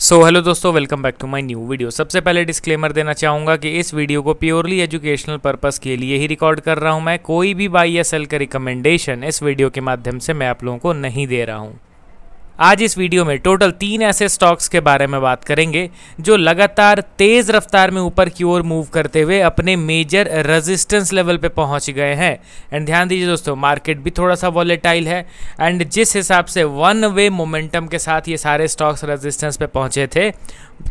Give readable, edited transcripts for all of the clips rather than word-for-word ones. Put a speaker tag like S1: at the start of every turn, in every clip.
S1: Hello दोस्तों, welcome back to my new video. सबसे पहले डिस्क्लेमर देना चाहूँगा कि इस वीडियो को प्योरली एजुकेशनल पर्पस के लिए ही रिकॉर्ड कर रहा हूँ। मैं कोई भी बाई या सेल का रिकमेंडेशन इस वीडियो के माध्यम से मैं आप लोगों को नहीं दे रहा हूँ। आज इस वीडियो में टोटल 3 ऐसे स्टॉक्स के बारे में बात करेंगे जो लगातार तेज रफ्तार में ऊपर की ओर मूव करते हुए अपने मेजर रेजिस्टेंस लेवल पे पहुंच गए हैं। एंड ध्यान दीजिए दोस्तों, मार्केट भी थोड़ा सा वॉलेटाइल है एंड जिस हिसाब से वन वे मोमेंटम के साथ ये सारे स्टॉक्स रेजिस्टेंस पे पहुंचे थे,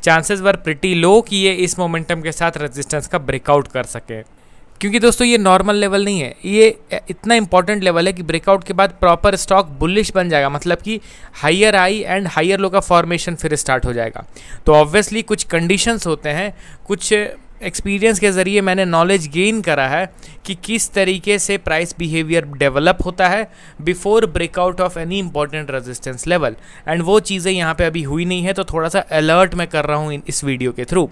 S1: चांसेस वर प्रिटी लो कि ये इस मोमेंटम के साथ रेजिस्टेंस का ब्रेकआउट कर सके। क्योंकि दोस्तों ये नॉर्मल लेवल नहीं है, ये इतना इंपॉर्टेंट लेवल है कि ब्रेकआउट के बाद प्रॉपर स्टॉक बुलिश बन जाएगा, मतलब कि higher high and higher low का फॉर्मेशन फिर स्टार्ट हो जाएगा। तो ऑब्वियसली कुछ कंडीशंस होते हैं, कुछ एक्सपीरियंस के ज़रिए मैंने नॉलेज गेन करा है कि किस तरीके से प्राइस बिहेवियर डेवलप होता है before breakout of any important resistance level. And वो चीज़ें यहाँ पे अभी हुई नहीं है, तो थोड़ा सा अलर्ट मैं कर रहा हूँ इस वीडियो के थ्रू।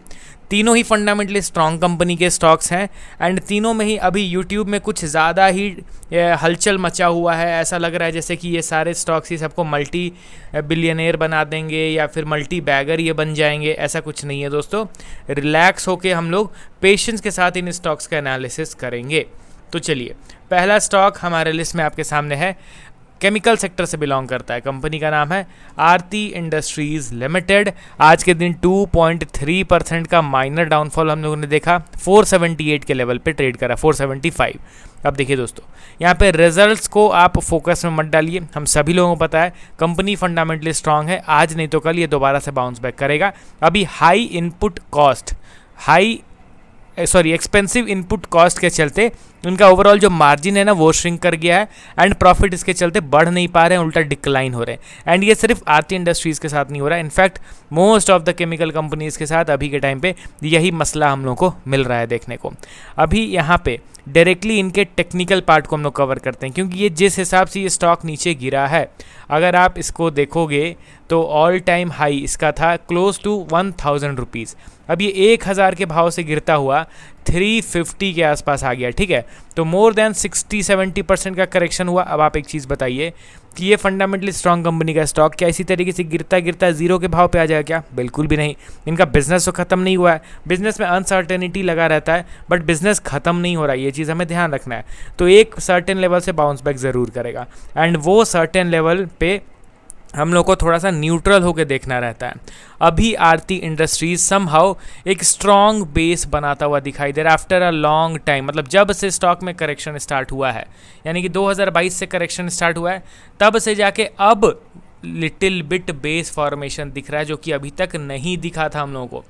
S1: तीनों ही फंडामेंटली स्ट्रॉन्ग कंपनी के स्टॉक्स हैं एंड तीनों में ही अभी यूट्यूब में कुछ ज़्यादा ही हलचल मचा हुआ है। ऐसा लग रहा है जैसे कि ये सारे स्टॉक्स ही सबको मल्टी बिलियनेयर बना देंगे या फिर मल्टी बैगर ये बन जाएंगे। ऐसा कुछ नहीं है दोस्तों, रिलैक्स होके हम लोग पेशेंस के साथ इन स्टॉक्स का एनालिसिस करेंगे। तो चलिए, पहला स्टॉक हमारे लिस्ट में आपके सामने है, केमिकल सेक्टर से बिलोंग करता है। कंपनी का नाम है आरती इंडस्ट्रीज लिमिटेड। आज के दिन 2.3% का माइनर डाउनफॉल हम लोगों ने देखा, 478 के लेवल पे ट्रेड करा, 475। अब देखिए दोस्तों, यहाँ पे रिजल्ट्स को आप फोकस में मत डालिए। हम सभी लोगों को पता है कंपनी फंडामेंटली स्ट्रांग है, आज नहीं तो कल ये दोबारा से बाउंस बैक करेगा। अभी high input cost, expensive input cost के चलते इनका ओवरऑल जो मार्जिन है ना वो श्रिंक कर गया है एंड प्रॉफिट इसके चलते बढ़ नहीं पा रहे हैं, उल्टा डिक्लाइन हो रहे हैं। एंड ये सिर्फ आरती इंडस्ट्रीज़ के साथ नहीं हो रहा है, in fact most of the chemical companies के साथ अभी के टाइम पे यही मसला हम लोग को मिल रहा है देखने को। अभी यहाँ पे डायरेक्टली इनके टेक्निकल पार्ट को हम लोग कवर करते हैं, क्योंकि ये जिस हिसाब से ये स्टॉक नीचे गिरा है, अगर आप इसको देखोगे तो ऑल टाइम हाई इसका था क्लोज टू 1000 रुपीज़। अब ये 1000 के भाव से गिरता हुआ 350 के आसपास आ गया, ठीक है। तो मोर देन 60-70% का करेक्शन हुआ। अब आप एक चीज़ बताइए कि ये फंडामेंटली स्ट्रॉन्ग कंपनी का स्टॉक क्या इसी तरीके से गिरता गिरता जीरो के भाव पे आ जाएगा क्या? बिल्कुल भी नहीं। इनका बिजनेस तो ख़त्म नहीं हुआ है, बिजनेस में अनसर्टेनिटी लगा रहता है, बट बिजनेस ख़त्म नहीं हो रहा है, ये चीज़ हमें ध्यान रखना है। तो एक सर्टेन लेवल से बाउंस बैक ज़रूर करेगा एंड वो सर्टेन लेवल पे हम लोग को थोड़ा सा न्यूट्रल होकर देखना रहता है। अभी आरती इंडस्ट्रीज समहाउ एक स्ट्रॉन्ग बेस बनाता हुआ दिखाई दे रहा है आफ्टर अ लॉन्ग टाइम, मतलब जब से स्टॉक में करेक्शन स्टार्ट हुआ है, यानी कि 2022 से करेक्शन स्टार्ट हुआ है, तब से जाके अब लिटिल बिट बेस फॉर्मेशन दिख रहा है, जो कि अभी तक नहीं दिखा था हम लोगों को।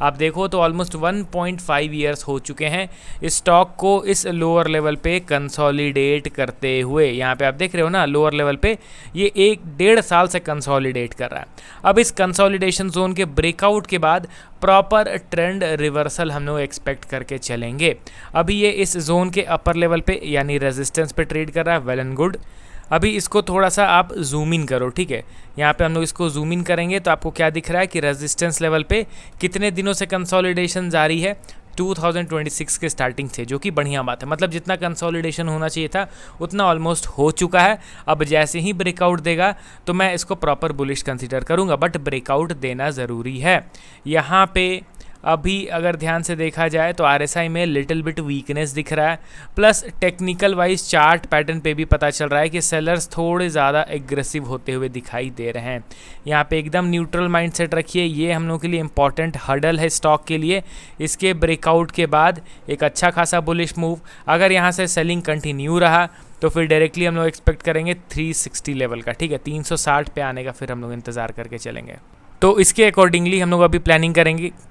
S1: आप देखो तो ऑलमोस्ट 1.5 ईयर्स हो चुके हैं इस स्टॉक को इस लोअर लेवल पे कंसोलिडेट करते हुए। यहाँ पे आप देख रहे हो ना, लोअर लेवल पे ये 1-1.5 साल से कंसोलिडेट कर रहा है। अब इस कंसोलिडेशन जोन के ब्रेकआउट के बाद प्रॉपर ट्रेंड रिवर्सल हम लोग एक्सपेक्ट करके चलेंगे। अभी ये इस जोन के अपर लेवल पे यानी रेजिस्टेंस पे ट्रेड कर रहा है, वेल एंड गुड। अभी इसको थोड़ा सा आप जूम इन करो, ठीक है। यहाँ पे हम लोग इसको जूम इन करेंगे तो आपको क्या दिख रहा है कि रेजिस्टेंस लेवल पे कितने दिनों से कंसोलिडेशन जारी है, 2026 के स्टार्टिंग से, जो कि बढ़िया बात है। मतलब जितना कंसोलिडेशन होना चाहिए था उतना ऑलमोस्ट हो चुका है। अब जैसे ही ब्रेकआउट देगा तो मैं इसको प्रॉपर बुलिश कंसीडर करूँगा, बट ब्रेकआउट देना ज़रूरी है। यहाँ पे अभी अगर ध्यान से देखा जाए तो आरएसआई में लिटिल बिट वीकनेस दिख रहा है, plus technical wise chart pattern पे भी पता चल रहा है कि सेलर्स थोड़े ज़्यादा एग्रेसिव होते हुए दिखाई दे रहे हैं। यहाँ पे एकदम न्यूट्रल माइंडसेट रखिए, ये हम लोग के लिए इंपॉर्टेंट हर्डल है स्टॉक के लिए। इसके ब्रेकआउट के बाद एक अच्छा खासा बुलिश मूव, अगर यहाँ से सेलिंग कंटिन्यू रहा तो फिर डायरेक्टली हम लोग एक्सपेक्ट करेंगे 360 लेवल का, ठीक है। 360 पे आने का फिर हम लोग इंतज़ार करके चलेंगे। तो इसके अकॉर्डिंगली हम लोग अभी प्लानिंग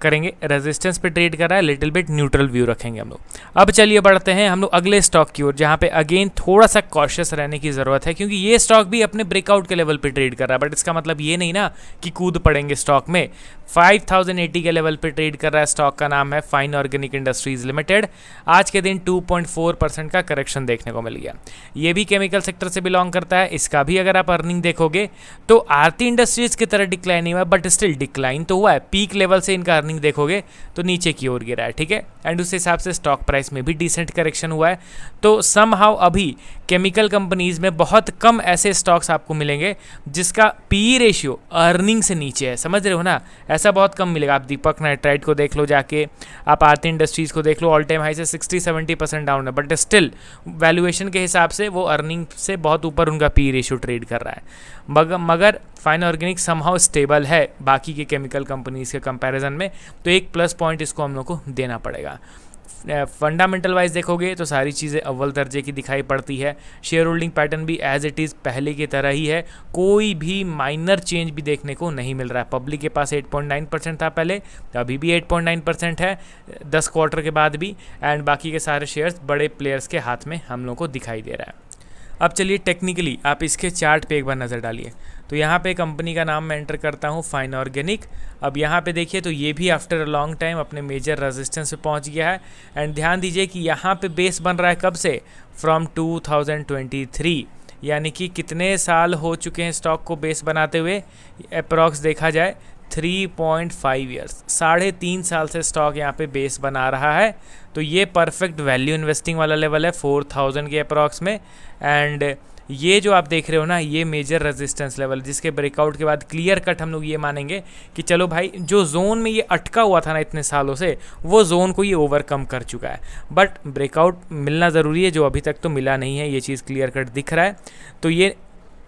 S1: करेंगे। रेजिस्टेंस पे ट्रेड कर रहा है, लिटिल बिट न्यूट्रल व्यू रखेंगे हम लोग। अब चलिए बढ़ते हैं हम लोग अगले स्टॉक की ओर, जहाँ पे अगेन थोड़ा सा कॉशियस रहने की ज़रूरत है, क्योंकि ये स्टॉक भी अपने ब्रेकआउट के लेवल पे ट्रेड कर रहा है, बट इसका मतलब ये नहीं ना कि कूद पड़ेंगे स्टॉक में। 5080 के लेवल पे ट्रेड कर रहा है, स्टॉक का नाम है फाइन ऑर्गेनिक इंडस्ट्रीज लिमिटेड। आज के दिन 2.4% का करेक्शन देखने को मिल गया। ये भी केमिकल सेक्टर से बिलोंग करता है, इसका भी अगर आप अर्निंग देखोगे तो आरती इंडस्ट्रीज की तरह डिक्लाइन नहीं हुआ, बट स्टिल डिक्लाइन तो हुआ है, पीक लेवल से इनका अर्निंग देखोगे तो नीचे की ओर गिरा है, ठीक है। एंड उस हिसाब से स्टॉक प्राइस में भी डिसेंट करेक्शन हुआ है। तो समहाउ अभी केमिकल कंपनीज में बहुत कम ऐसे स्टॉक्स आपको मिलेंगे जिसका पी रेशियो अर्निंग से नीचे है, समझ रहे हो ना, ऐसा बहुत कम मिलेगा। आप दीपक नाइट्राइट को देख लो जाके, आप आरती इंडस्ट्रीज को देख लो, ऑल टाइम हाई से 60-70% डाउन है, बट स्टिल वैल्यूएशन के हिसाब से वो अर्निंग से बहुत ऊपर उनका पी रेशियो ट्रेड कर रहा है। मगर फाइन ऑर्गेनिक समहाउ स्टेबल है बाकी के केमिकल कंपनीज के कंपैरिजन में, तो एक प्लस पॉइंट इसको हम लोग को देना पड़ेगा। फंडामेंटल वाइज देखोगे तो सारी चीज़ें अव्वल दर्जे की दिखाई पड़ती है। शेयर होल्डिंग पैटर्न भी एज इट इज़ पहले की तरह ही है, कोई भी माइनर चेंज भी देखने को नहीं मिल रहा है। पब्लिक के पास 8.9% था पहले, अभी भी 8.9% है 10 क्वार्टर के बाद भी, एंड बाकी के सारे शेयर्स बड़े प्लेयर्स के हाथ में हम लोग को दिखाई दे रहा है। अब चलिए टेक्निकली आप इसके चार्ट पे एक बार नज़र डालिए। तो यहाँ पे कंपनी का नाम मैं एंटर करता हूँ फाइन ऑर्गेनिक। अब यहाँ पे देखिए तो ये भी आफ्टर अ लॉन्ग टाइम अपने मेजर रेजिस्टेंस पे पहुँच गया है। एंड ध्यान दीजिए कि यहाँ पे बेस बन रहा है कब से, फ्रॉम 2023, यानी कि कितने साल हो चुके हैं स्टॉक को बेस बनाते हुए, अप्रॉक्स देखा जाए 3.5 ईयर्स, 3.5 साल से स्टॉक यहाँ पे बेस बना रहा है। तो ये परफेक्ट वैल्यू इन्वेस्टिंग वाला लेवल है 4000 के अप्रॉक्स में। एंड ये जो आप देख रहे हो ना, ये मेजर रेजिस्टेंस लेवल, जिसके ब्रेकआउट के बाद क्लियर कट हम लोग ये मानेंगे कि चलो भाई जो जोन में ये अटका हुआ था ना इतने सालों से, वो जोन को ये ओवरकम कर चुका है। बट ब्रेकआउट मिलना ज़रूरी है, जो अभी तक तो मिला नहीं है, ये चीज़ क्लियर कट दिख रहा है। तो ये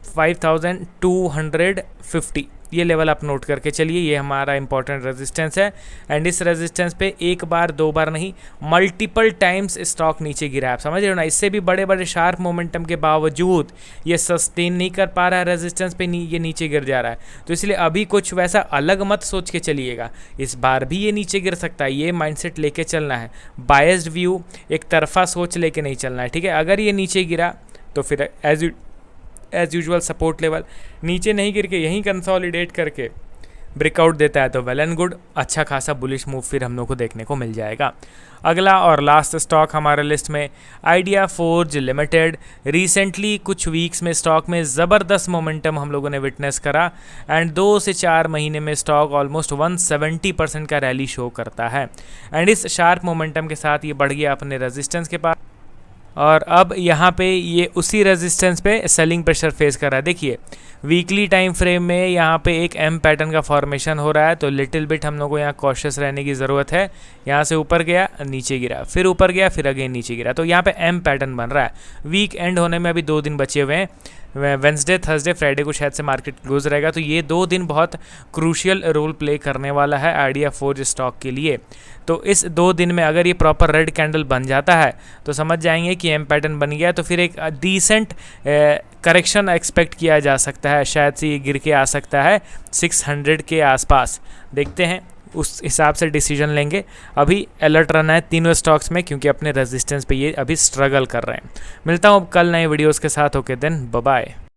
S1: 5250 ये लेवल आप नोट करके चलिए, ये हमारा इंपॉर्टेंट रेजिस्टेंस है। एंड इस रेजिस्टेंस पे एक बार दो बार नहीं, मल्टीपल टाइम्स स्टॉक नीचे गिरा है, आप समझ रहे हो ना। इससे भी बड़े बड़े शार्प मोमेंटम के बावजूद ये सस्टेन नहीं कर पा रहा है रेजिस्टेंस पे, ये नीचे गिर जा रहा है। तो इसलिए अभी कुछ वैसा अलग मत सोच के चलिएगा, इस बार भी ये नीचे गिर सकता है, ये माइंडसेट लेके चलना है। बायस्ड व्यू, एक तरफा सोच लेके नहीं चलना है, ठीक है। अगर ये नीचे गिरा तो फिर एज यूजुअल सपोर्ट लेवल, नीचे नहीं गिर के यहीं कंसोलिडेट करके ब्रेकआउट देता है तो वेल एंड गुड, अच्छा खासा बुलिश मूव फिर हम लोग को देखने को मिल जाएगा। अगला और लास्ट स्टॉक हमारे लिस्ट में आइडिया फोर्ज लिमिटेड। रिसेंटली कुछ वीक्स में स्टॉक में ज़बरदस्त मोमेंटम हम लोगों ने विटनेस करा, एंड 2 से 4 महीने में स्टॉक ऑलमोस्ट 170% का रैली शो करता है। एंड इस शार्प मोमेंटम के साथ ये बढ़ गया अपने रेजिस्टेंस के पास, और अब यहाँ पे ये उसी रेजिस्टेंस पे सेलिंग प्रेशर फेस कर रहा है। देखिए वीकली टाइम फ्रेम में यहाँ पे एक एम पैटर्न का फॉर्मेशन हो रहा है, तो लिटिल बिट हम लोग को यहाँ कॉशियस रहने की ज़रूरत है। यहाँ से ऊपर गया, नीचे गिरा, फिर ऊपर गया, फिर अगेन नीचे गिरा, तो यहाँ पे एम पैटर्न बन रहा है। वीक एंड होने में अभी 2 दिन बचे हुए हैं, वेंसडे थर्सडे फ्राइडे को शायद से मार्केट क्लोज रहेगा, तो ये 2 दिन बहुत क्रूशियल रोल प्ले करने वाला है आइडिया फोर्ज स्टॉक के लिए। तो इस 2 दिन में अगर ये प्रॉपर रेड कैंडल बन जाता है तो समझ जाएंगे कि एम पैटर्न बन गया, तो फिर एक डिसेंट करेक्शन एक्सपेक्ट किया जा सकता है, शायद से ये गिर के आ सकता है 600 के आसपास। देखते हैं, उस हिसाब से डिसीजन लेंगे। अभी अलर्ट रहना है तीनों स्टॉक्स में, क्योंकि अपने रेजिस्टेंस पे ये अभी स्ट्रगल कर रहे हैं। मिलता हूँ कल नए वीडियोस के साथ, ओके देन बाय बाय।